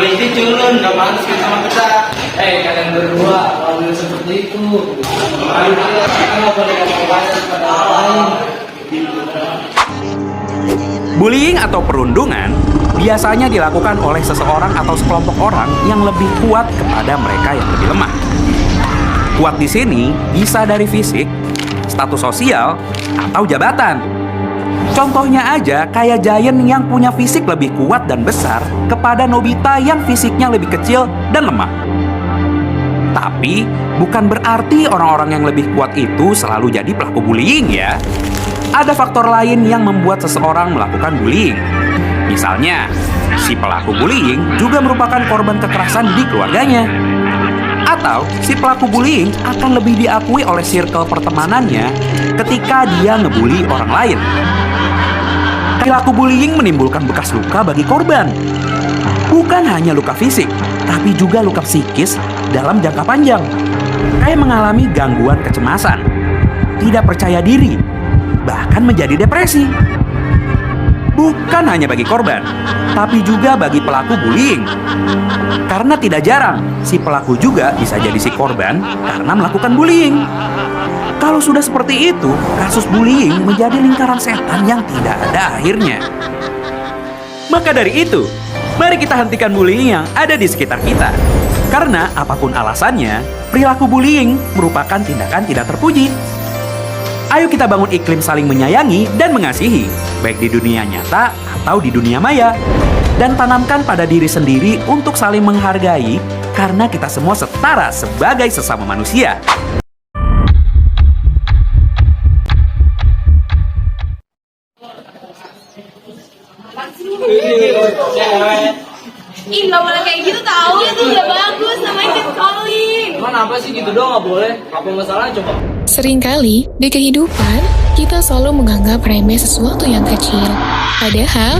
Polisi culun, gak pantas kita sama kita. Kalian berdua, kalau seperti itu, ayo kita nggak boleh ngomong pada orang lain. Bullying atau perundungan biasanya dilakukan oleh seseorang atau sekelompok orang yang lebih kuat kepada mereka yang lebih lemah. Kuat di sini bisa dari fisik, status sosial, atau jabatan. Contohnya aja kayak Giant yang punya fisik lebih kuat dan besar kepada Nobita yang fisiknya lebih kecil dan lemah. Tapi bukan berarti orang-orang yang lebih kuat itu selalu jadi pelaku bullying ya. Ada faktor lain yang membuat seseorang melakukan bullying. Misalnya, si pelaku bullying juga merupakan korban kekerasan di keluarganya. Atau si pelaku bullying akan lebih diakui oleh circle pertemanannya ketika dia ngebully orang lain. Perilaku bullying menimbulkan bekas luka bagi korban. Bukan hanya luka fisik, tapi juga luka psikis dalam jangka panjang. Kayak mengalami gangguan kecemasan, tidak percaya diri, bahkan menjadi depresi. Bukan hanya bagi korban, tapi juga bagi pelaku bullying. Karena tidak jarang, si pelaku juga bisa jadi si korban karena melakukan bullying. Kalau sudah seperti itu, kasus bullying menjadi lingkaran setan yang tidak ada akhirnya. Maka dari itu, mari kita hentikan bullying yang ada di sekitar kita. Karena apapun alasannya, perilaku bullying merupakan tindakan tidak terpuji. Ayo kita bangun iklim saling menyayangi dan mengasihi, baik di dunia nyata atau di dunia maya. Dan tanamkan pada diri sendiri untuk saling menghargai, karena kita semua setara sebagai sesama manusia. Ih, nggak boleh kayak gitu tahu. Itu nggak bagus, namanya catcalling. Emang apa sih gitu doang nggak boleh? Apa masalahnya coba? Seringkali di kehidupan, kita selalu menganggap remeh sesuatu yang kecil. Padahal,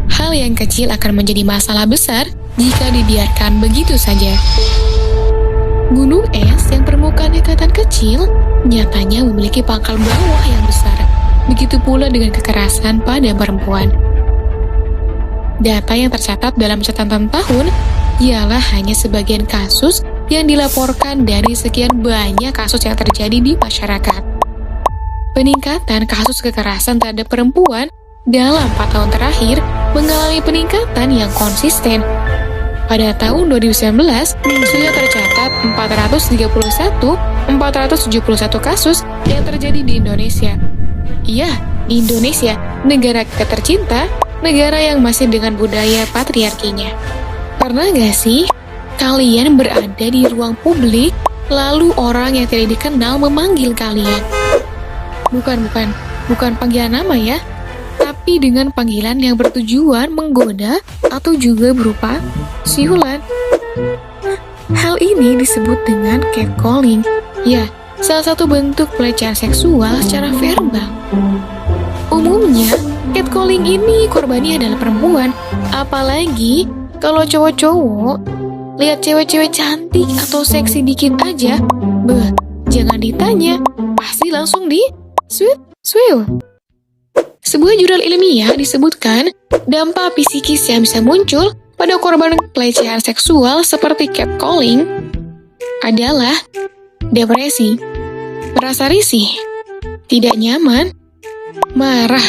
hal yang kecil akan menjadi masalah besar jika dibiarkan begitu saja. Gunung es yang permukaannya kelihatan kecil, nyatanya memiliki pangkal bawah yang besar. Begitu pula dengan kekerasan pada perempuan. Data yang tercatat dalam catatan tahun ialah hanya sebagian kasus yang dilaporkan dari sekian banyak kasus yang terjadi di masyarakat. Peningkatan kasus kekerasan terhadap perempuan dalam 4 tahun terakhir mengalami peningkatan yang konsisten. Pada tahun 2019, sudah tercatat 471 kasus yang terjadi di Indonesia. Iya, Indonesia, negara kita tercinta, negara yang masih dengan budaya patriarkinya. Pernah gak sih kalian berada di ruang publik, lalu orang yang tidak dikenal memanggil kalian? Bukan panggilan nama ya, tapi dengan panggilan yang bertujuan menggoda atau juga berupa siulan. Hal ini disebut dengan catcalling. Ya, salah satu bentuk pelecehan seksual secara verbal. Umumnya, catcalling ini korbannya adalah perempuan. Apalagi kalau cowok-cowok lihat cewek-cewek cantik atau seksi dikit aja, jangan ditanya, pasti langsung di swill. Sebuah jurnal ilmiah disebutkan dampak psikis yang bisa muncul pada korban pelecehan seksual seperti catcalling adalah depresi, merasa risih, tidak nyaman, marah,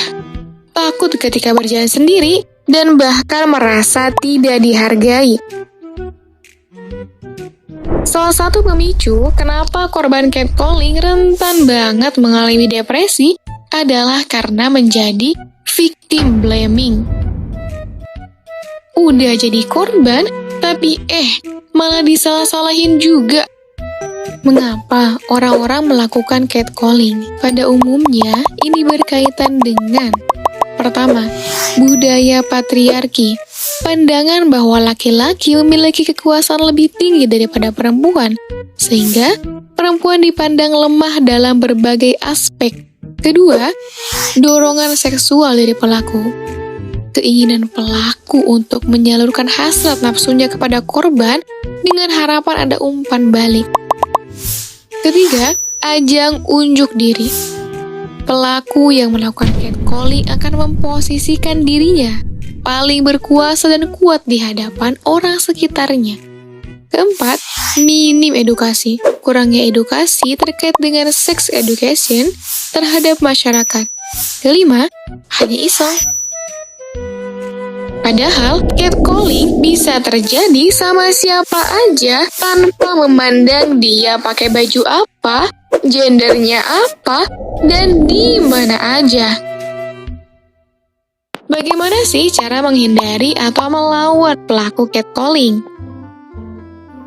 takut ketika berjalan sendiri, dan bahkan merasa tidak dihargai. Salah satu pemicu kenapa korban catcalling rentan banget mengalami depresi adalah karena menjadi victim blaming. Udah jadi korban, tapi malah disalah-salahin juga. Mengapa orang-orang melakukan catcalling? Pada umumnya, ini berkaitan dengan pertama, budaya patriarki. Pandangan bahwa laki-laki memiliki kekuasaan lebih tinggi daripada perempuan, sehingga perempuan dipandang lemah dalam berbagai aspek. Kedua, dorongan seksual dari pelaku. Keinginan pelaku untuk menyalurkan hasrat nafsunya kepada korban dengan harapan ada umpan balik. Ketiga, ajang unjuk diri. Pelaku yang melakukan catcalling akan memposisikan dirinya paling berkuasa dan kuat di hadapan orang sekitarnya. Keempat, minim edukasi. Kurangnya edukasi terkait dengan sex education terhadap masyarakat. Kelima, hanya iseng. Padahal, catcalling bisa terjadi sama siapa aja tanpa memandang dia pakai baju apa, gendernya apa, dan di mana aja. Bagaimana sih cara menghindari atau melawan pelaku catcalling?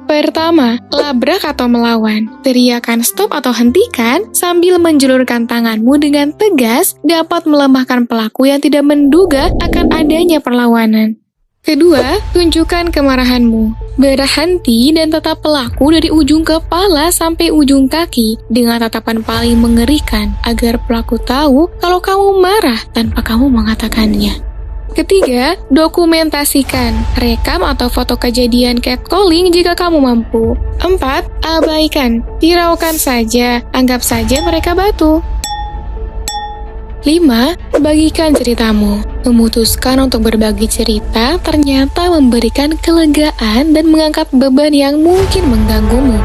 Pertama, labrak atau melawan. Teriakan stop atau hentikan sambil menjulurkan tanganmu dengan tegas dapat melemahkan pelaku yang tidak menduga akan adanya perlawanan. Kedua, tunjukkan kemarahanmu. Berhenti dan tatap pelaku dari ujung kepala sampai ujung kaki dengan tatapan paling mengerikan agar pelaku tahu kalau kamu marah tanpa kamu mengatakannya. Ketiga, dokumentasikan. Rekam atau foto kejadian catcalling jika kamu mampu. 4. Abaikan. Hiraukan saja. Anggap saja mereka batu. 5. Bagikan ceritamu. Memutuskan untuk berbagi cerita ternyata memberikan kelegaan dan mengangkat beban yang mungkin mengganggumu.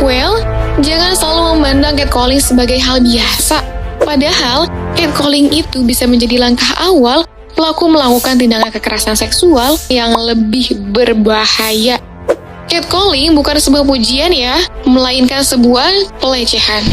Well, jangan selalu memandang catcalling sebagai hal biasa. Padahal, catcalling itu bisa menjadi langkah awal pelaku melakukan tindakan kekerasan seksual yang lebih berbahaya. Catcalling bukan sebuah pujian ya, melainkan sebuah pelecehan.